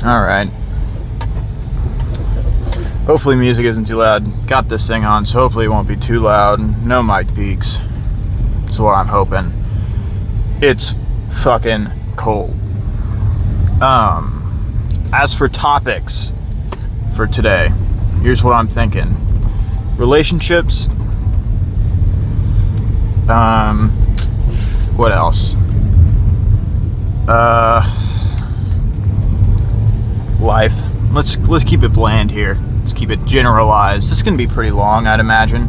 Alright. Hopefully music isn't too loud. Got this thing on, so hopefully it won't be too loud. No mic peaks. That's what I'm hoping. It's fucking cold. As for topics for today, here's what I'm thinking. Relationships. What else? Life. Let's keep it bland here. Let's keep it generalized. This is gonna be pretty long, I'd imagine.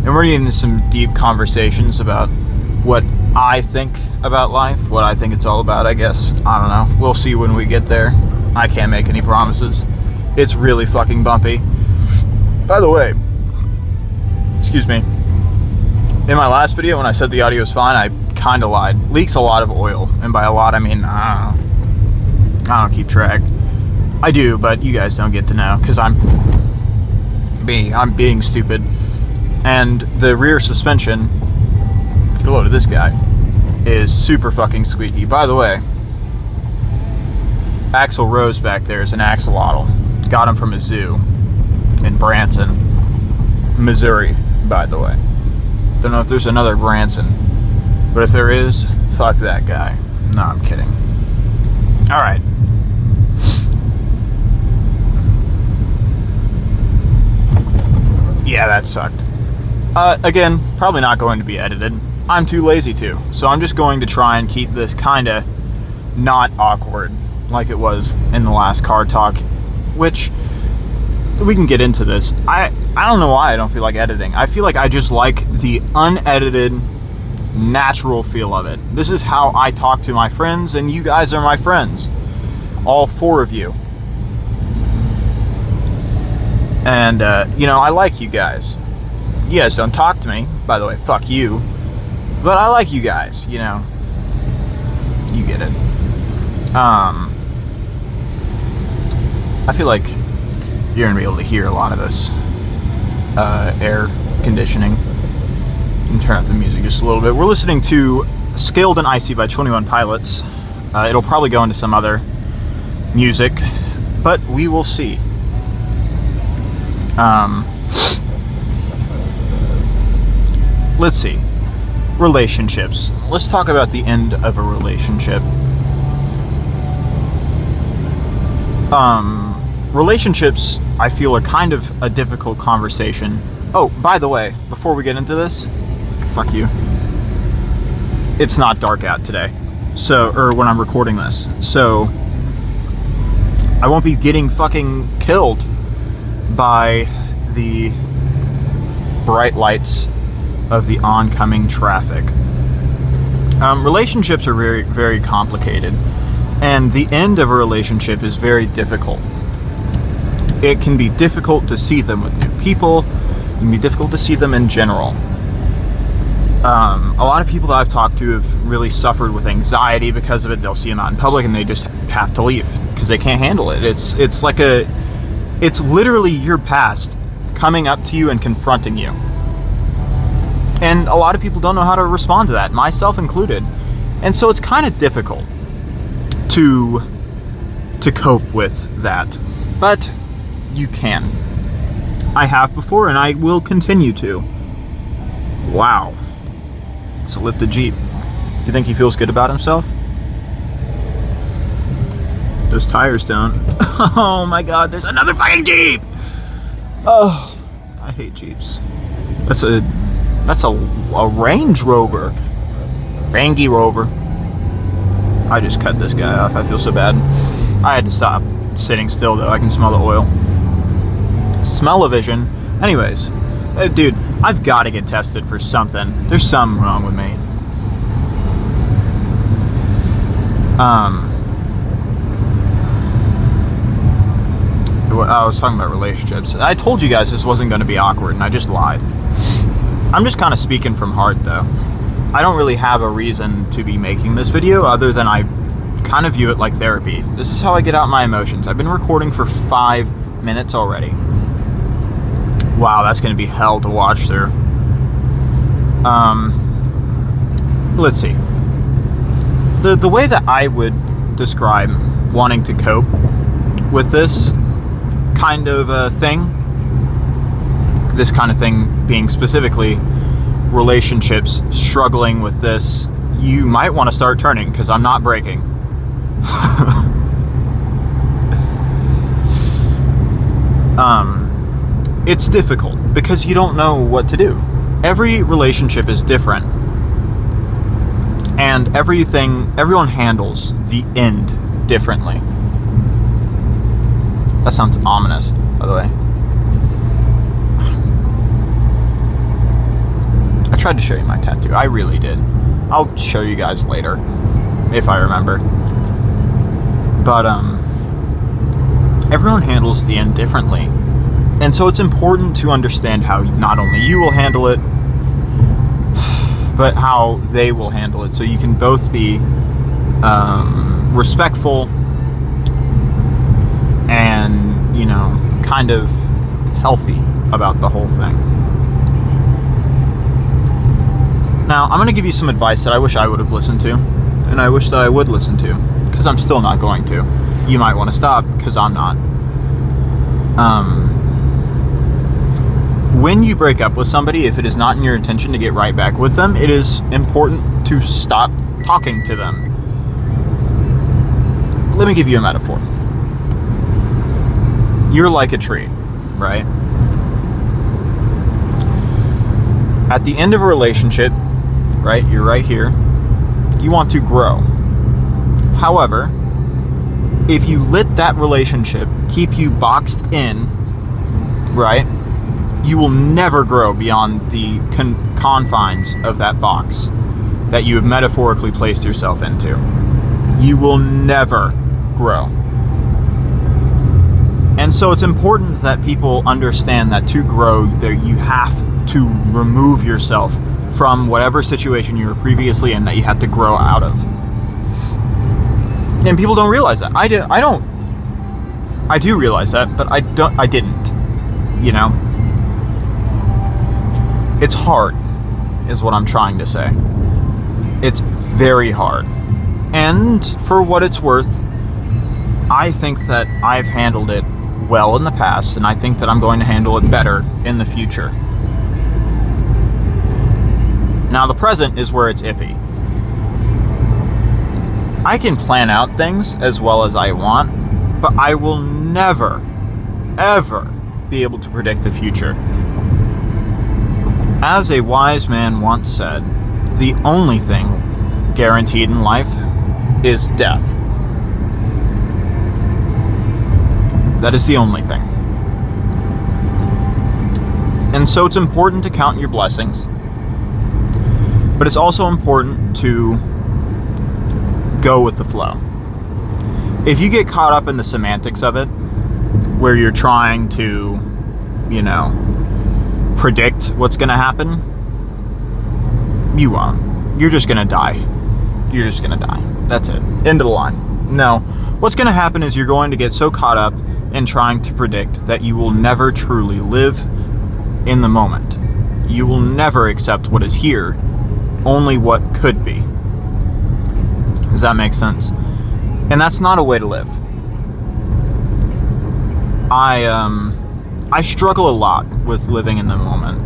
And we're getting into some deep conversations about what I think about life, what I think it's all about, I guess. I don't know. We'll see when we get there. I can't make any promises. It's really fucking bumpy. By the way, excuse me. In my last video, when I said the audio was fine, I kind of lied. Leaks a lot of oil. And by a lot, I mean, I don't keep track. I do, but you guys don't get to know, because I'm being stupid. And the rear suspension, hello to this guy, is super fucking squeaky. By the way, Axel Rose back there is an axolotl. Got him from a zoo in Branson, Missouri, by the way. Don't know if there's another Branson, but if there is, fuck that guy. No, I'm kidding. Alright. Yeah, that sucked. Again, probably not going to be edited. I'm too lazy to. So I'm just going to try and keep this kinda not awkward like it was in the last car talk, which we can get into this. I don't know why I don't feel like editing. I feel like I just like the unedited, natural feel of it. This is how I talk to my friends, and you guys are my friends. All four of you. And, I like you guys. You guys don't talk to me. By the way, fuck you. But I like you guys, You get it. I feel like you're gonna be able to hear a lot of this air conditioning. And turn up the music just a little bit. We're listening to Scaled and Icy by 21 Pilots. It'll probably go into some other music, but we will see. Let's see. Relationships. Let's talk about the end of a relationship. Relationships, I feel, are kind of a difficult conversation. Oh, by the way, before we get into this, fuck you. It's not dark out today. Or when I'm recording this. So, I won't be getting fucking killed by the bright lights of the oncoming traffic. Relationships are very, very complicated, and the end of a relationship is very difficult. It can be difficult to see them with new people. It can be difficult to see them in general. A lot of people that I've talked to have really suffered with anxiety because of it. They'll see them out in public and they just have to leave because they can't handle it. It's literally your past coming up to you and confronting you. And a lot of people don't know how to respond to that, myself included. And so it's kind of difficult to cope with that. But you can. I have before, and I will continue to. Wow. It's a lifted Jeep. Do you think he feels good about himself? Those tires don't. Oh my god, there's another fucking Jeep! Oh, I hate Jeeps. That's a Range Rover. Rangy Rover. I just cut this guy off. I feel so bad. I had to stop sitting still though. I can smell the oil. Smell-o-vision. Anyways, dude, I've got to get tested for something. There's something wrong with me. I was talking about relationships. I told you guys this wasn't going to be awkward, and I just lied. I'm just kind of speaking from heart, though. I don't really have a reason to be making this video other than I kind of view it like therapy. This is how I get out my emotions. I've been recording for 5 minutes already. Wow, that's going to be hell to watch through. Let's see. The way that I would describe wanting to cope with this kind of thing, this kind of thing being specifically relationships, struggling with this, you might want to start turning, because I'm not breaking. It's difficult because you don't know what to do. Every relationship is different, and everyone handles the end differently. That sounds ominous, by the way. I tried to show you my tattoo. I really did. I'll show you guys later, if I remember. But, everyone handles the end differently. And so it's important to understand how not only you will handle it, but how they will handle it. So you can both be respectful and, you know, kind of healthy about the whole thing. Now, I'm going to give you some advice that I wish I would have listened to, and I wish that I would listen to, because I'm still not going to. You might want to stop, because I'm not. When you break up with somebody, if it is not in your intention to get right back with them, it is important to stop talking to them. Let me give you a metaphor. You're like a tree, right? At the end of a relationship, right, you're right here, you want to grow. However, if you let that relationship keep you boxed in, right, you will never grow beyond the confines of that box that you have metaphorically placed yourself into. You will never grow. And so it's important that people understand that to grow, that you have to remove yourself from whatever situation you were previously in that you had to grow out of. And people don't realize that. I do realize that, but I didn't, you know? It's hard, is what I'm trying to say. It's very hard. And for what it's worth, I think that I've handled it well in the past, and I think that I'm going to handle it better in the future. Now, the present is where it's iffy. I can plan out things as well as I want, but I will never, ever be able to predict the future. As a wise man once said, the only thing guaranteed in life is death. That is the only thing. And so it's important to count your blessings, but it's also important to go with the flow. If you get caught up in the semantics of it, where you're trying to, you know, predict what's going to happen, you won't. You're just going to die. You're just going to die. That's it. End of the line. No. What's going to happen is you're going to get so caught up in trying to predict that you will never truly live in the moment. You will never accept what is here, only what could be. Does that make sense? And that's not a way to live. I struggle a lot with living in the moment.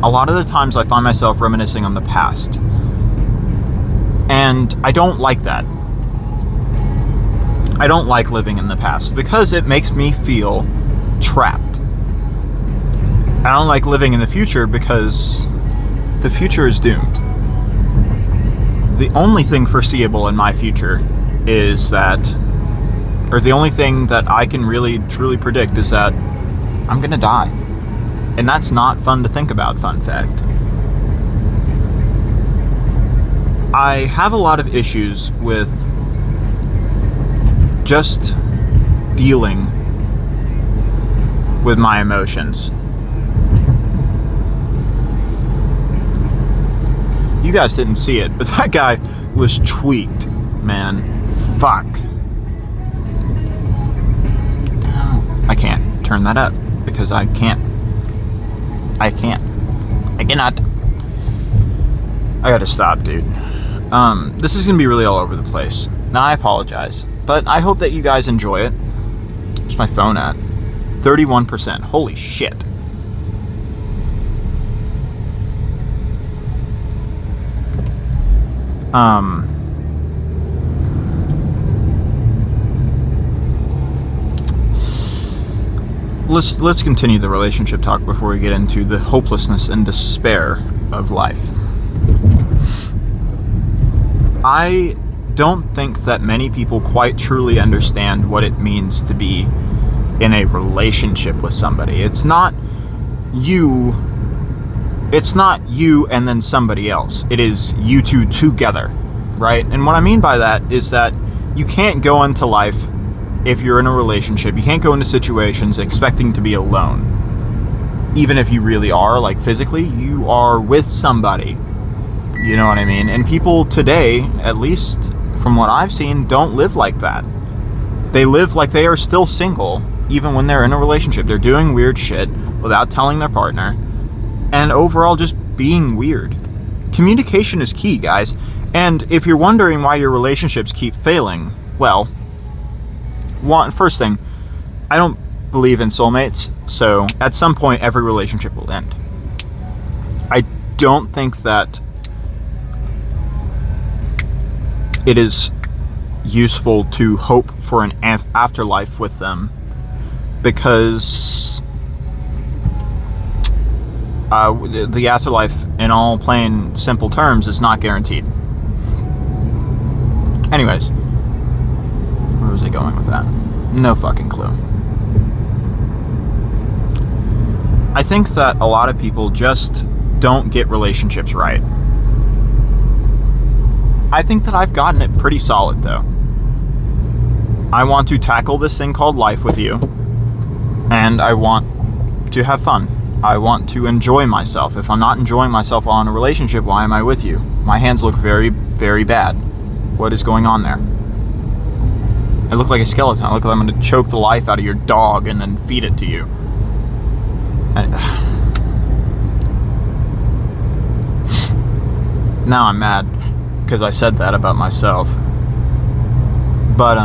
A lot of the times I find myself reminiscing on the past. And I don't like that. I don't like living in the past because it makes me feel trapped. I don't like living in the future because the future is doomed. The only thing foreseeable in my future is that, or the only thing that I can really truly predict is that I'm gonna die. And that's not fun to think about, fun fact. I have a lot of issues with just dealing with my emotions. You guys didn't see it, but that guy was tweaked, man. Fuck. I can't turn that up because I cannot. I gotta stop, dude. This is gonna be really all over the place. Now, I apologize, but I hope that you guys enjoy it. Where's my phone at? 31%. Holy shit. Let's continue the relationship talk before we get into the hopelessness and despair of life. I don't think that many people quite truly understand what it means to be in a relationship with somebody. It's not you and then somebody else. It is you two together, right? And what I mean by that is that you can't go into life, if you're in a relationship, you can't go into situations expecting to be alone. Even if you really are, like physically, you are with somebody. You know what I mean? And people today, at least from what I've seen, don't live like that. They live like they are still single, even when they're in a relationship. They're doing weird shit without telling their partner, and overall just being weird. Communication is key, guys. And if you're wondering why your relationships keep failing, well, first thing, I don't believe in soulmates, so at some point every relationship will end. I don't think that it is useful to hope for an afterlife with them, because the afterlife, in all plain, simple terms, is not guaranteed. Anyways, where was I going with that? No fucking clue. I think that a lot of people just don't get relationships right. I think that I've gotten it pretty solid, though. I want to tackle this thing called life with you, and I want to have fun. I want to enjoy myself. If I'm not enjoying myself while in a relationship, why am I with you? My hands look very, very bad. What is going on there? I look like a skeleton. I look like I'm going to choke the life out of your dog and then feed it to you. Now I'm mad because I said that about myself. But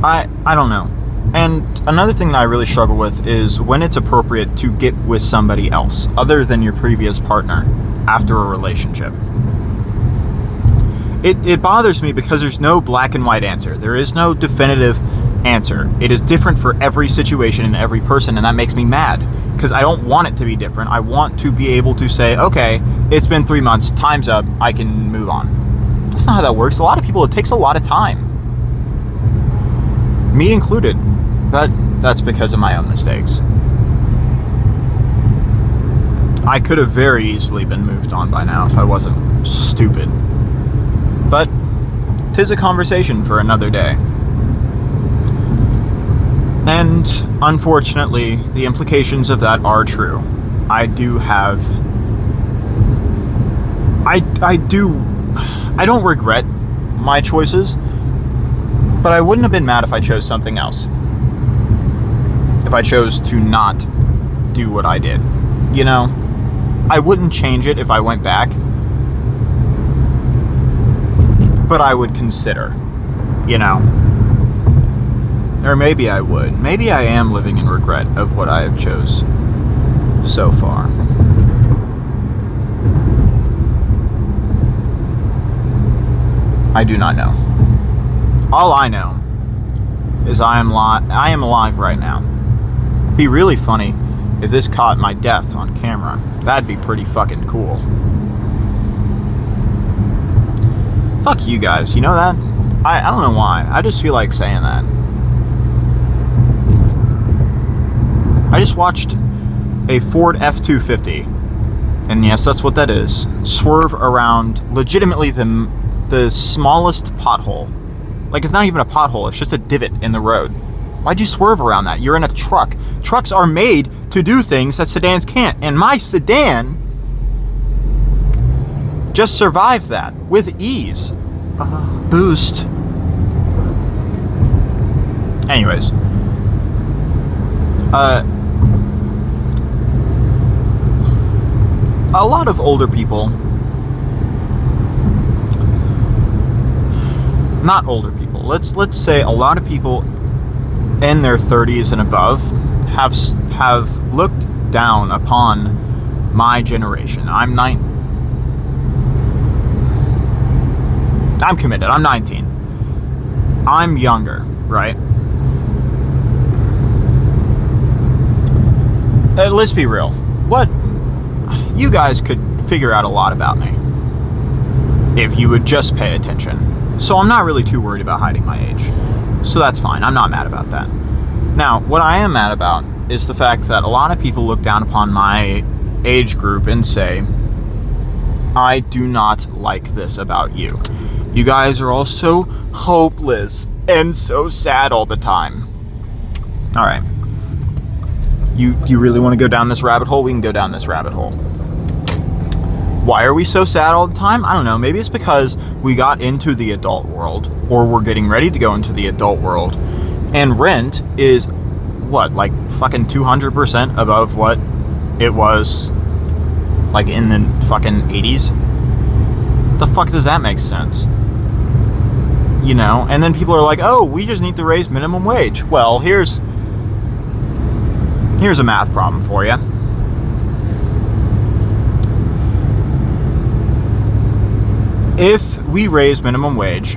I don't know. And another thing that I really struggle with is when it's appropriate to get with somebody else other than your previous partner after a relationship. It bothers me because there's no black and white answer. There is no definitive answer. It is different for every situation and every person, and that makes me mad because I don't want it to be different. I want to be able to say, okay, it's been 3 months, time's up, I can move on. That's not how that works. A lot of people, it takes a lot of time. Me included. But that's because of my own mistakes. I could have very easily been moved on by now if I wasn't stupid. But 'tis a conversation for another day. And unfortunately, the implications of that are true. I do have... I don't regret my choices, but I wouldn't have been mad if I chose something else. If I chose to not do what I did. You know, I wouldn't change it if I went back, but I would consider, you know. Or maybe I would. Maybe I am living in regret of what I have chose so far. I do not know. All I know is I am alive right now. It'd be really funny if this caught my death on camera. That'd be pretty fucking cool. Fuck you guys, you know that? I don't know why. I just feel like saying that. I just watched a Ford F-250, and yes, that's what that is, swerve around legitimately the smallest pothole. Like, it's not even a pothole, it's just a divot in the road. Why'd you swerve around that? You're in a truck. Trucks are made to do things that sedans can't. And my sedan just survived that with ease. Boost. Anyways. A lot of older people, not older people, let's say a lot of people in their 30s and above have looked down upon my generation. I'm committed. I'm 19. I'm younger, right? Let's be real. What you guys could figure out a lot about me if you would just pay attention. So I'm not really too worried about hiding my age. So that's fine. I'm not mad about that. Now, what I am mad about is the fact that a lot of people look down upon my age group and say, I do not like this about you. You guys are all so hopeless and so sad all the time. All right. You really want to go down this rabbit hole? We can go down this rabbit hole. Why are we so sad all the time? I don't know. Maybe it's because we got into the adult world, or we're getting ready to go into the adult world, and rent is, what, like fucking 200% above what it was like in the fucking 80s? The fuck does that make sense? You know? And then people are like, oh, we just need to raise minimum wage. Well, here's a math problem for you. If we raise minimum wage,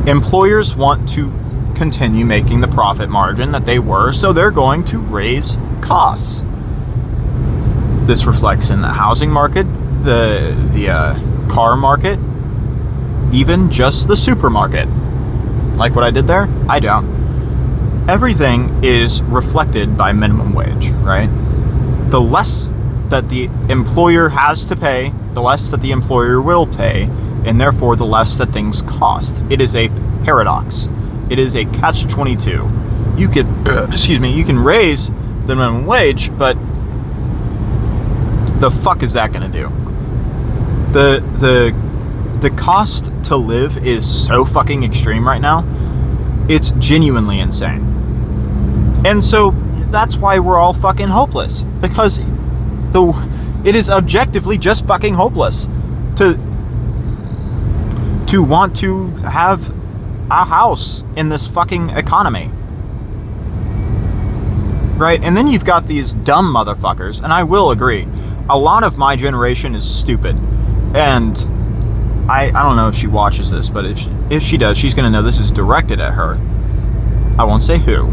employers want to continue making the profit margin that they were, so they're going to raise costs. This reflects in the housing market, the car market, even just the supermarket. Like what I did there? I don't. Everything is reflected by minimum wage, right? The less that the employer has to pay, the less that the employer will pay, and therefore the less that things cost. It is a paradox. It is a catch-22. You could, you can raise the minimum wage, but the fuck is that gonna do? The cost to live is so fucking extreme right now. It's genuinely insane. And so that's why we're all fucking hopeless, because it is objectively just fucking hopeless to want to have a house in this fucking economy. Right? And then you've got these dumb motherfuckers, and I will agree, a lot of my generation is stupid. And I don't know if she watches this, but if she does, she's going to know this is directed at her. I won't say who.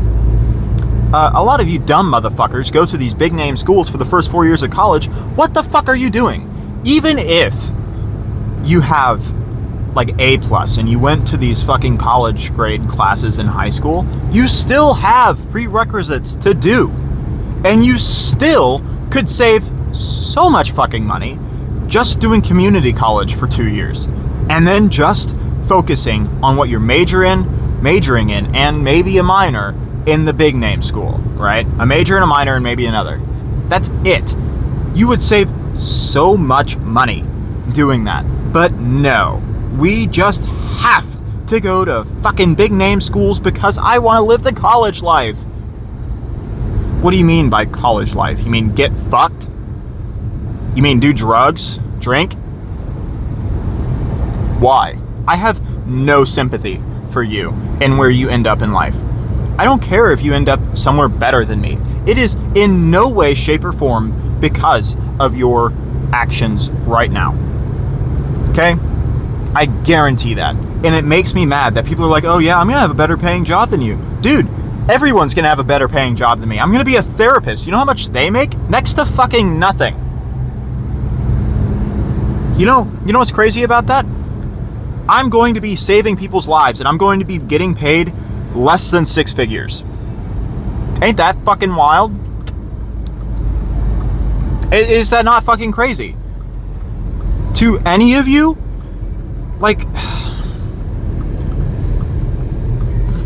A lot of you dumb motherfuckers go to these big name schools for the first 4 years of college. What the fuck are you doing? Even if you have like A+ and you went to these fucking college grade classes in high school, you still have prerequisites to do. And you still could save so much fucking money just doing community college for 2 years. And then just focusing on what you're majoring in, and maybe a minor in the big name school, right? A major and a minor and maybe another. That's it. You would save so much money doing that. But no, we just have to go to fucking big name schools because I want to live the college life. What do you mean by college life? You mean get fucked? You mean do drugs? Drink? Why? I have no sympathy for you and where you end up in life. I don't care if you end up somewhere better than me. It is in no way, shape, or form because of your actions right now. Okay? I guarantee that. And it makes me mad that people are like, oh yeah, I'm gonna have a better paying job than you. Dude, everyone's gonna have a better paying job than me. I'm gonna be a therapist. You know how much they make? Next to fucking nothing. You know what's crazy about that? I'm going to be saving people's lives and I'm going to be getting paid less than 6 figures. Ain't that fucking wild? Is that not fucking crazy? To any of you? Like,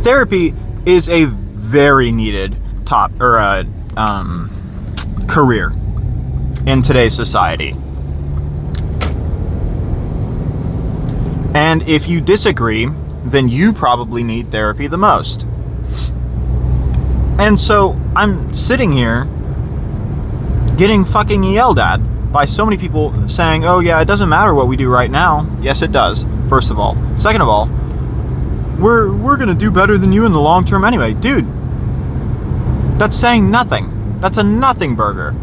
therapy is a very needed career in today's society. And if you disagree, then you probably need therapy the most. And so I'm sitting here getting fucking yelled at by so many people saying, oh yeah, it doesn't matter what we do right now. Yes, it does, first of all. Second of all, we're gonna do better than you in the long term anyway. Dude, that's saying nothing. That's a nothing burger.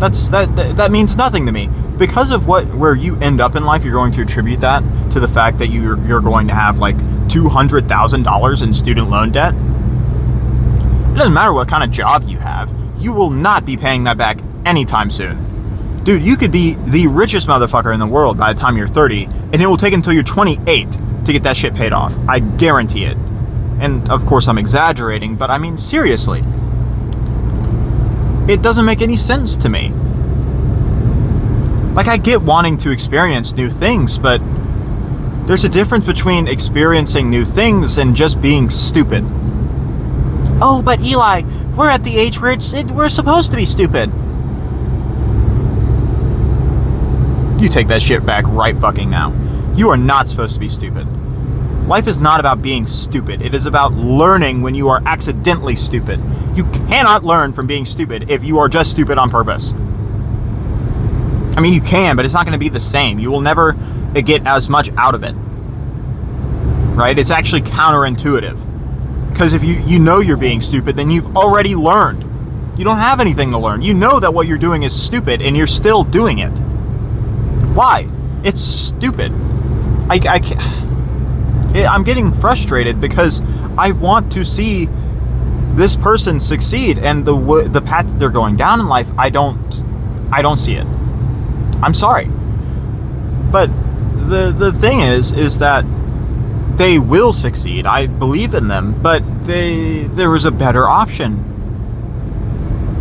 That means nothing to me. Because of where you end up in life, you're going to attribute that to the fact that you're going to have like $200,000 in student loan debt. It doesn't matter what kind of job you have. You will not be paying that back anytime soon. Dude, you could be the richest motherfucker in the world by the time you're 30, and it will take until you're 28 to get that shit paid off. I guarantee it. And of course I'm exaggerating, but I mean seriously. It doesn't make any sense to me. Like, I get wanting to experience new things, but there's a difference between experiencing new things and just being stupid. Oh, but Eli, we're at the age where we're supposed to be stupid. You take that shit back right fucking now. You are not supposed to be stupid. Life is not about being stupid. It is about learning when you are accidentally stupid. You cannot learn from being stupid if you are just stupid on purpose. I mean, you can, but it's not going to be the same. You will never get as much out of it. Right? It's actually counterintuitive. Because if you know you're being stupid, then you've already learned. You don't have anything to learn. You know that what you're doing is stupid, and you're still doing it. Why? It's stupid. I'm getting frustrated because I want to see this person succeed, and the path that they're going down in life, I don't see it. I'm sorry, but the thing is that they will succeed. I believe in them, but there was a better option.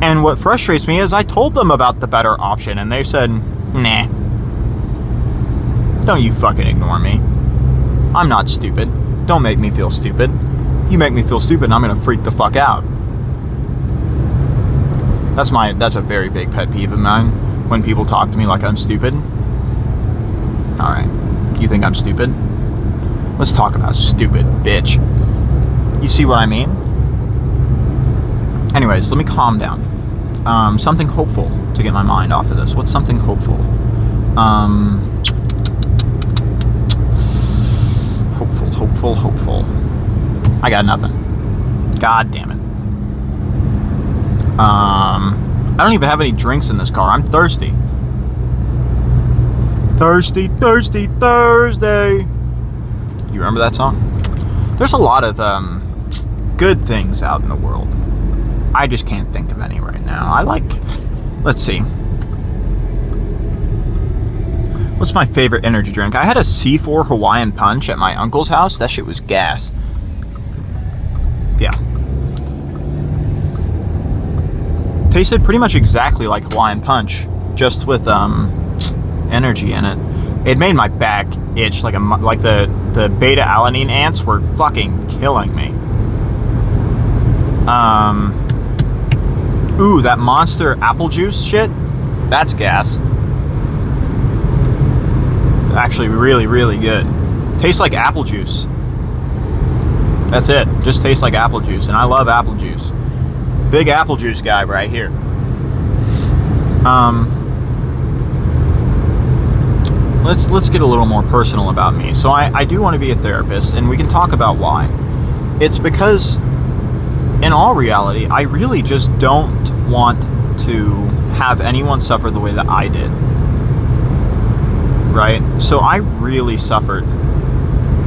And what frustrates me is I told them about the better option, and they said, nah. Don't you fucking ignore me. I'm not stupid. Don't make me feel stupid. You make me feel stupid, I'm gonna freak the fuck out. That's a very big pet peeve of mine, when people talk to me like I'm stupid. Alright, you think I'm stupid? Let's talk about stupid, bitch. You see what I mean? Anyways, let me calm down. Something hopeful to get my mind off of this. What's something hopeful? Hopeful. I got nothing. God damn it. I don't even have any drinks in this car. I'm thirsty. Thirsty Thursday. You remember that song? There's a lot of good things out in the world. I just can't think of any right now. Let's see. What's my favorite energy drink? I had a C4 Hawaiian Punch at my uncle's house. That shit was gas. Yeah. Tasted pretty much exactly like Hawaiian Punch, just with energy in it. It made my back itch like the beta alanine ants were fucking killing me. Ooh, that Monster apple juice shit. That's gas. Actually really, really good. Tastes like apple juice. That's it. Just tastes like apple juice, and I love apple juice. Big apple juice guy right here. Let's get a little more personal about me. So I do want to be a therapist, and we can talk about why. It's because, in all reality, I really just don't want to have anyone suffer the way that I did. Right? So I really suffered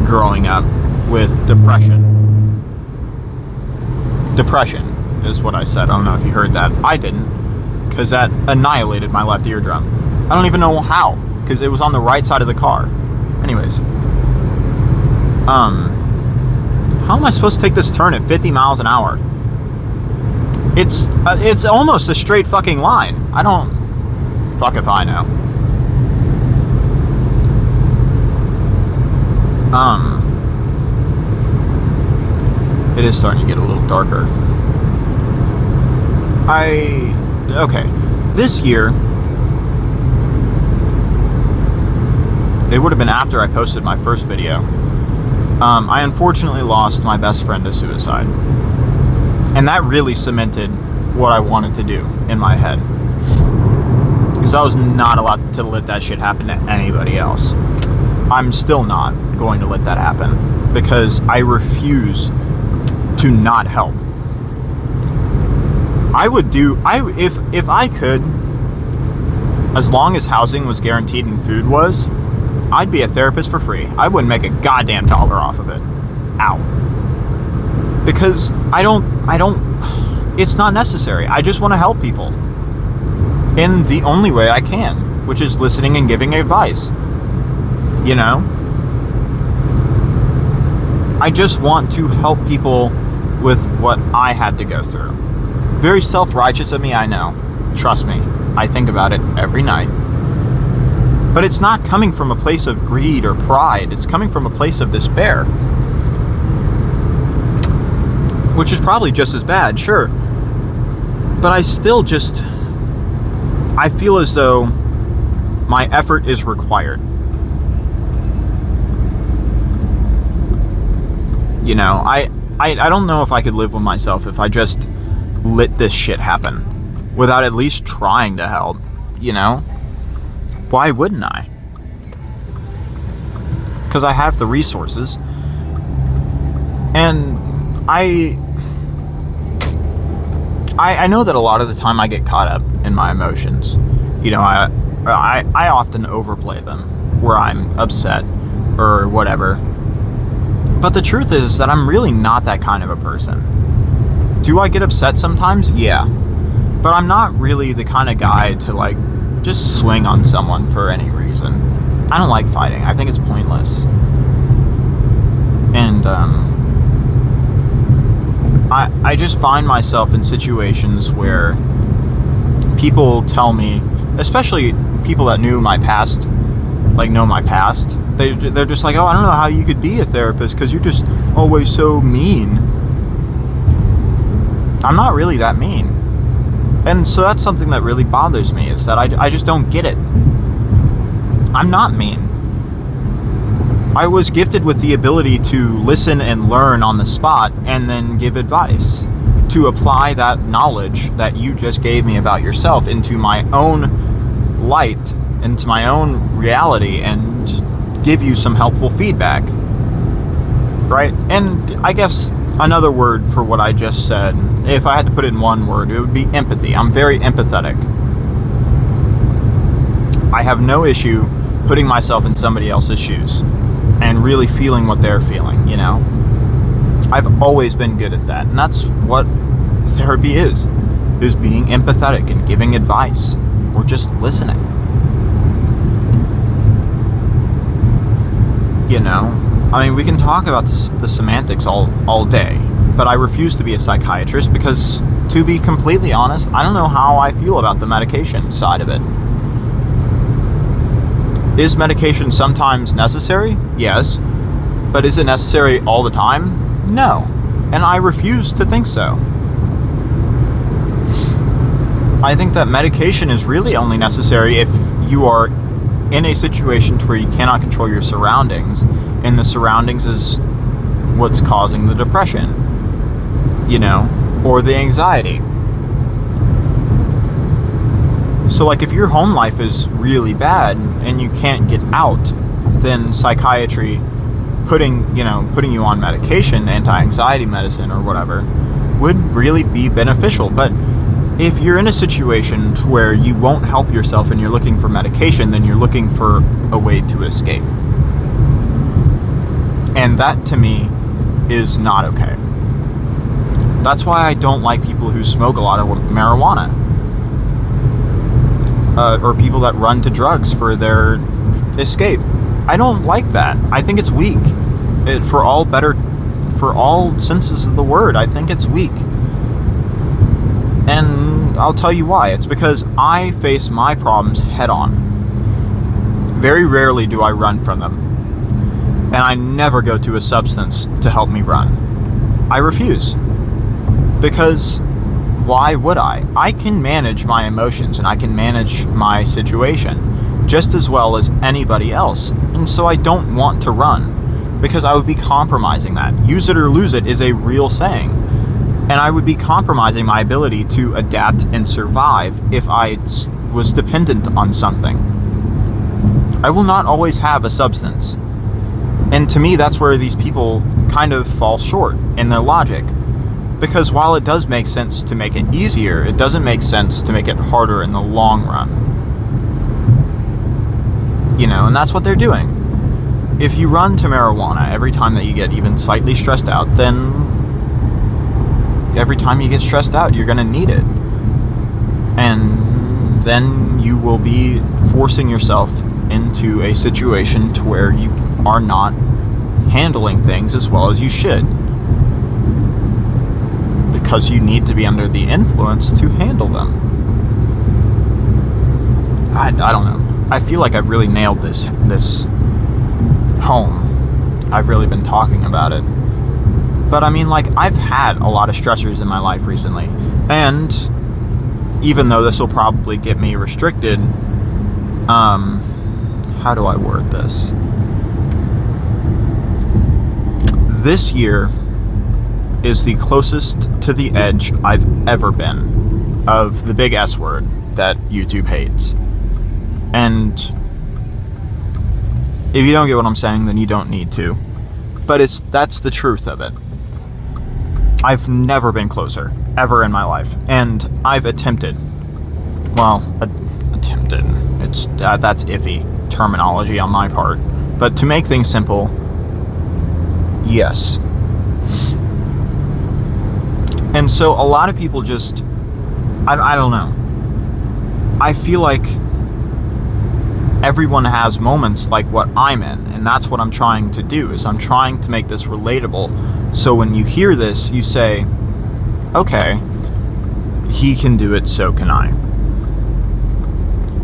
growing up with depression. Depression is what I said. I don't know if you heard that. I didn't, because that annihilated my left eardrum. I don't even know how, because it was on the right side of the car. Anyways. How am I supposed to take this turn at 50 miles an hour? It's almost a straight fucking line. I don't... Fuck if I know. It is starting to get a little darker. Okay. This year, it would have been after I posted my first video. I unfortunately lost my best friend to suicide. And that really cemented what I wanted to do in my head. Because I was not allowed to let that shit happen to anybody else. I'm still not going to let that happen. because I refuse to not help. If I could, as long as housing was guaranteed and food was, I'd be a therapist for free. I wouldn't make a goddamn dollar off of it. Ow. Because it's not necessary. I just want to help people in the only way I can, which is listening and giving advice. You know? I just want to help people with what I had to go through. Very self-righteous of me, I know. Trust me, I think about it every night. But it's not coming from a place of greed or pride. It's coming from a place of despair. Which is probably just as bad, sure. But I still I feel as though my effort is required. You know, I don't know if I could live with myself if I just let this shit happen without at least trying to help, you know? Why wouldn't I? Because I have the resources. And I know that a lot of the time I get caught up in my emotions. You know, I often overplay them where I'm upset or whatever. But the truth is that I'm really not that kind of a person. Do I get upset sometimes? Yeah. But I'm not really the kind of guy to like just swing on someone for any reason. I don't like fighting. I think it's pointless. And I just find myself in situations where people tell me, especially people that know my past, they're just like, oh, I don't know how you could be a therapist because you're just always so mean. I'm not really that mean. And so that's something that really bothers me, is that I just don't get it. I'm not mean. I was gifted with the ability to listen and learn on the spot and then give advice, to apply that knowledge that you just gave me about yourself into my own light, into my own reality, and give you some helpful feedback. Right? And I guess another word for what I just said, if I had to put it in one word, it would be empathy. I'm very empathetic. I have no issue putting myself in somebody else's shoes and really feeling what they're feeling, you know? I've always been good at that, and that's what therapy is being empathetic and giving advice, or just listening. You know? I mean, we can talk about the semantics all day, but I refuse to be a psychiatrist because, to be completely honest, I don't know how I feel about the medication side of it. Is medication sometimes necessary? Yes. But is it necessary all the time? No. And I refuse to think so. I think that medication is really only necessary if you are in a situation to where you cannot control your surroundings, and the surroundings is what's causing the depression, you know, or the anxiety. So like if your home life is really bad and you can't get out, then psychiatry putting you on medication, anti-anxiety medicine or whatever, would really be beneficial. But if you're in a situation where you won't help yourself and you're looking for medication, then you're looking for a way to escape. And that to me is not okay. That's why I don't like people who smoke a lot of marijuana. Or people that run to drugs for their escape. I don't like that. I think it's weak. For all senses of the word, I think it's weak. And I'll tell you why. It's because I face my problems head on. Very rarely do I run from them. And I never go to a substance to help me run. I refuse. Because why would I? I can manage my emotions and I can manage my situation just as well as anybody else. And so I don't want to run because I would be compromising that. Use it or lose it is a real saying. And I would be compromising my ability to adapt and survive if I was dependent on something. I will not always have a substance. And to me, that's where these people kind of fall short in their logic. Because while it does make sense to make it easier, it doesn't make sense to make it harder in the long run. And that's what they're doing. If you run to marijuana every time that you get even slightly stressed out, then every time you get stressed out, you're going to need it. And then you will be forcing yourself into a situation to where you are not handling things as well as you should. Because you need to be under the influence to handle them. I don't know. I feel like I've really nailed this home. I've really been talking about it. But I mean, like, I've had a lot of stressors in my life recently. And even though this will probably get me restricted, how do I word this? This year is the closest to the edge I've ever been of the big S word that YouTube hates. And if you don't get what I'm saying, then you don't need to. But that's the truth of it. I've never been closer, ever in my life. And I've attempted. Attempted. That's iffy terminology on my part. But to make things simple, yes. And so a lot of people just, I don't know. I feel like everyone has moments like what I'm in, and that's what I'm trying to do, is I'm trying to make this relatable. So when you hear this, you say, okay, he can do it, so can I.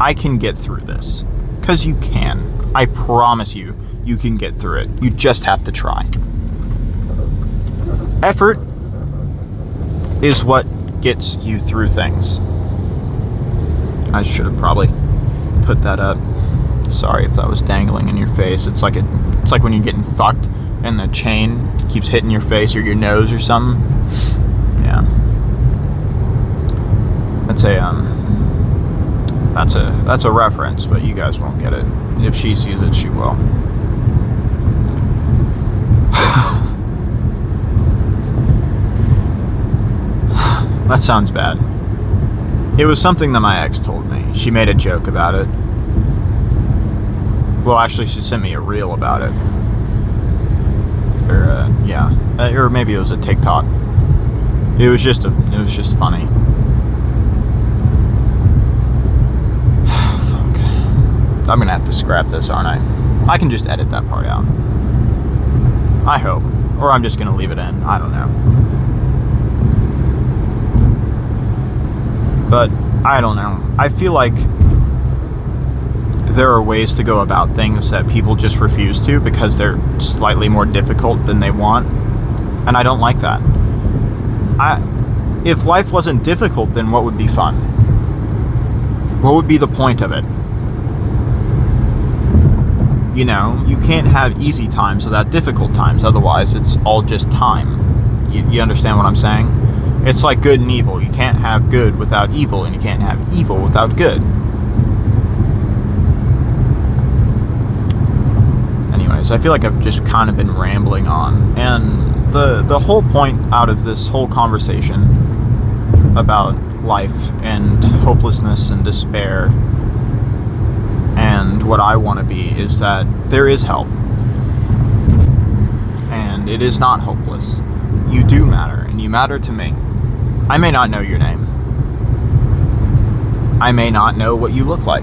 I can get through this. Because you can. I promise you, you can get through it. You just have to try. Effort is what gets you through things. I should have probably put that up. Sorry if that was dangling in your face. It's like when you're getting fucked and the chain keeps hitting your face or your nose or something. Yeah. That's a reference, but you guys won't get it. If she sees it, she will. That sounds bad. It was something that my ex told me. She made a joke about it. Well, actually, she sent me a reel about it. Or maybe it was a TikTok. It was just funny. Fuck. I'm gonna have to scrap this, aren't I? I can just edit that part out. I hope. Or I'm just gonna leave it in. I don't know. But I don't know. I feel like there are ways to go about things that people just refuse to because they're slightly more difficult than they want. And I don't like that. If life wasn't difficult, then what would be fun? What would be the point of it? You can't have easy times without difficult times. Otherwise, it's all just time. You understand what I'm saying? It's like good and evil. You can't have good without evil, and you can't have evil without good. Anyways, I feel like I've just kind of been rambling on. And the whole point out of this whole conversation about life and hopelessness and despair and what I want to be is that there is help. And it is not hopeless. You do matter, and you matter to me. I may not know your name. I may not know what you look like.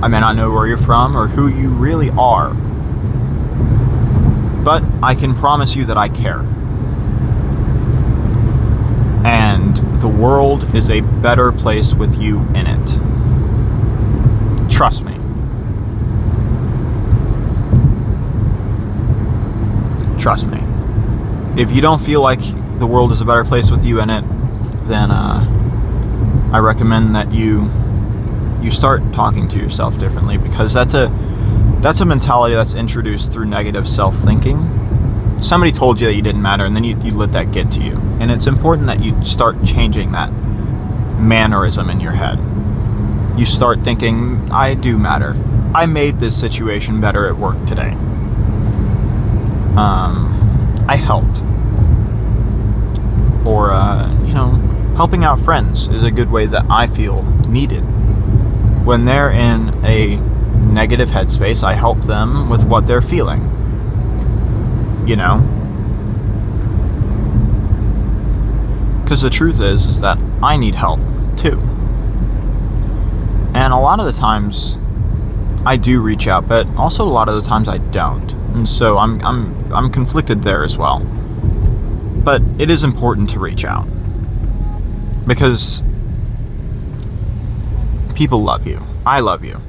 I may not know where you're from or who you really are. But I can promise you that I care. And the world is a better place with you in it. Trust me. Trust me. If you don't feel like the world is a better place with you in it, then I recommend that you start talking to yourself differently, because that's a mentality that's introduced through negative self-thinking. Somebody told you that you didn't matter, and then you let that get to you. And it's important that you start changing that mannerism in your head. You start thinking, I do matter. I made this situation better at work today. I helped. Or, helping out friends is a good way that I feel needed. When they're in a negative headspace, I help them with what they're feeling. Because the truth is that I need help too. And a lot of the times I do reach out, but also a lot of the times I don't. And so I'm conflicted there as well. But it is important to reach out. Because people love you. I love you.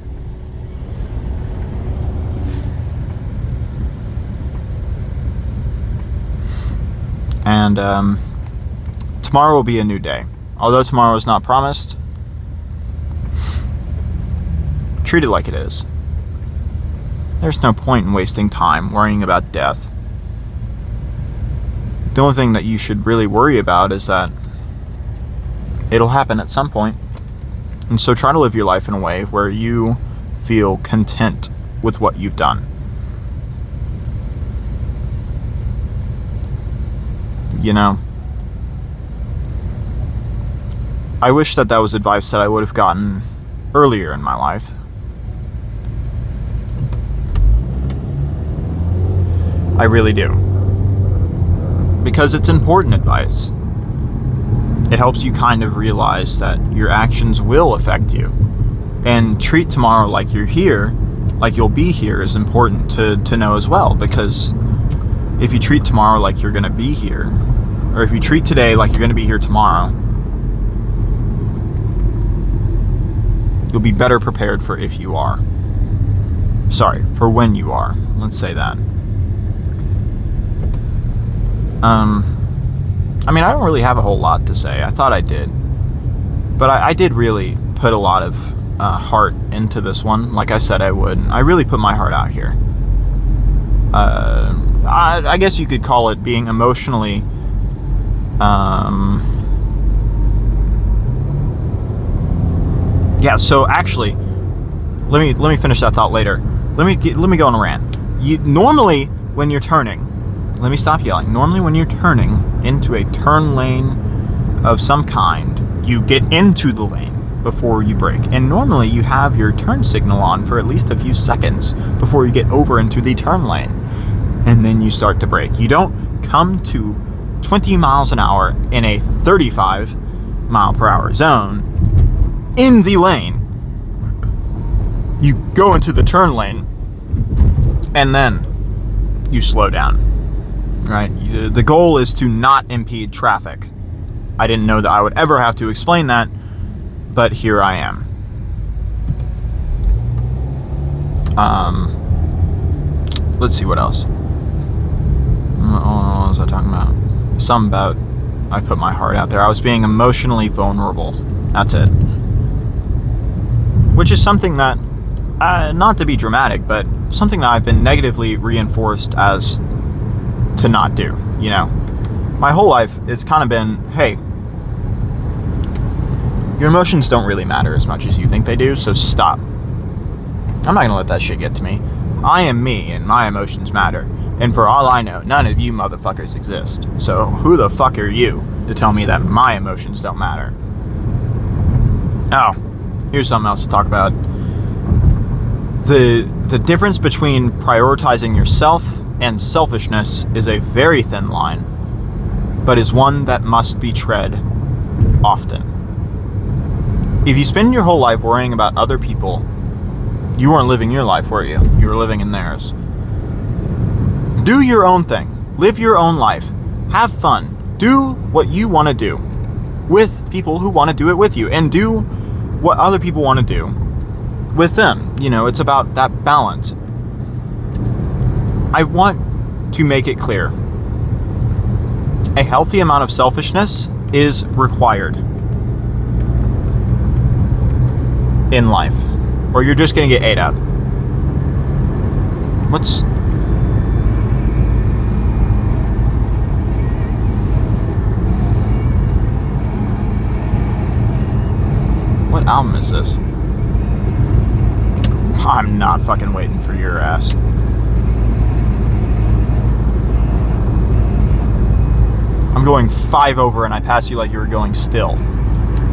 And tomorrow will be a new day. Although tomorrow is not promised, treat it like it is. There's no point in wasting time worrying about death. The only thing that you should really worry about is that it'll happen at some point. And so try to live your life in a way where you feel content with what you've done. I wish that was advice that I would have gotten earlier in my life. I really do. Because it's important advice. It helps you kind of realize that your actions will affect you. And treat tomorrow like you're here, like you'll be here, is important to know as well. Because if you treat tomorrow like you're going to be here, or if you treat today like you're going to be here tomorrow, you'll be better prepared for if you are. Sorry, for when you are. Let's say that. I don't really have a whole lot to say. I thought I did. But I did really put a lot of heart into this one, like I said I would. I really put my heart out here. I guess you could call it being emotionally so actually let me finish that thought later. Let me go on a rant. Normally when you're turning, let me stop yelling. Normally when you're turning into a turn lane of some kind, you get into the lane before you brake. And normally you have your turn signal on for at least a few seconds before you get over into the turn lane. And then you start to brake. You don't come to 20 miles an hour in a 35 mile per hour zone in the lane. You go into the turn lane and then you slow down. Right? The goal is to not impede traffic. I didn't know that I would ever have to explain that, but here I am. Let's see what else. What was I talking about? Something about I put my heart out there. I was being emotionally vulnerable. That's it. Which is something that, not to be dramatic, but something that I've been negatively reinforced as to not do. My whole life it's kind of been, hey, your emotions don't really matter as much as you think they do, so stop. I'm not gonna let that shit get to me. I am me and my emotions matter. And for all I know, none of you motherfuckers exist. So who the fuck are you to tell me that my emotions don't matter? Oh, here's something else to talk about. The difference between prioritizing yourself and selfishness is a very thin line, but is one that must be tread often. If you spend your whole life worrying about other people, you weren't living your life, were you? You were living in theirs. Do your own thing. Live your own life. Have fun. Do what you want to do with people who want to do it with you, and do what other people want to do with them. It's about that balance. I want to make it clear. A healthy amount of selfishness is required in life, or you're just going to get ate up. What album is this? I'm not fucking waiting for your ass. going 5 over and I pass you like you were going still.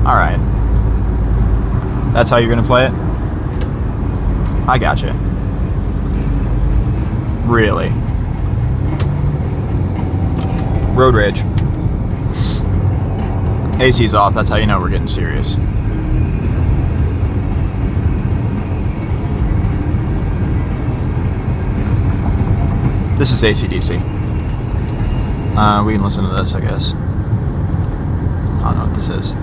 Alright. That's how you're gonna play it? I gotcha. Really? Road rage. AC's off, that's how you know we're getting serious. This is AC/DC. We can listen to this, I guess. I don't know what this is.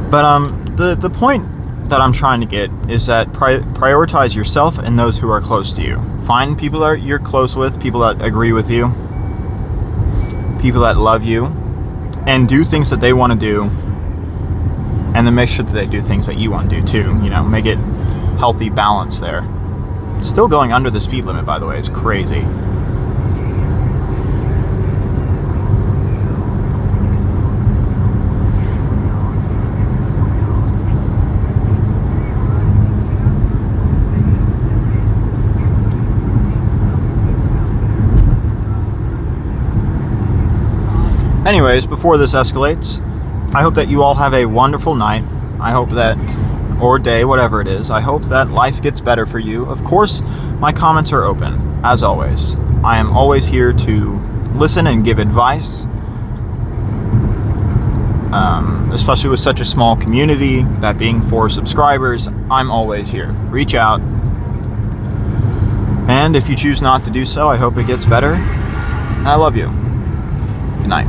But the point that I'm trying to get is that prioritize yourself and those who are close to you. Find people that you're close with, people that agree with you, people that love you, and do things that they want to do, and then make sure that they do things that you want to do too. You know, make it healthy balance there. Still going under the speed limit, by the way, is crazy. Anyways, before this escalates, I hope that you all have a wonderful night. I hope that, or day, whatever it is, I hope that life gets better for you. Of course, my comments are open, as always. I am always here to listen and give advice, especially with such a small community, that being 4 subscribers. I'm always here. Reach out. And if you choose not to do so, I hope it gets better. I love you. Good night.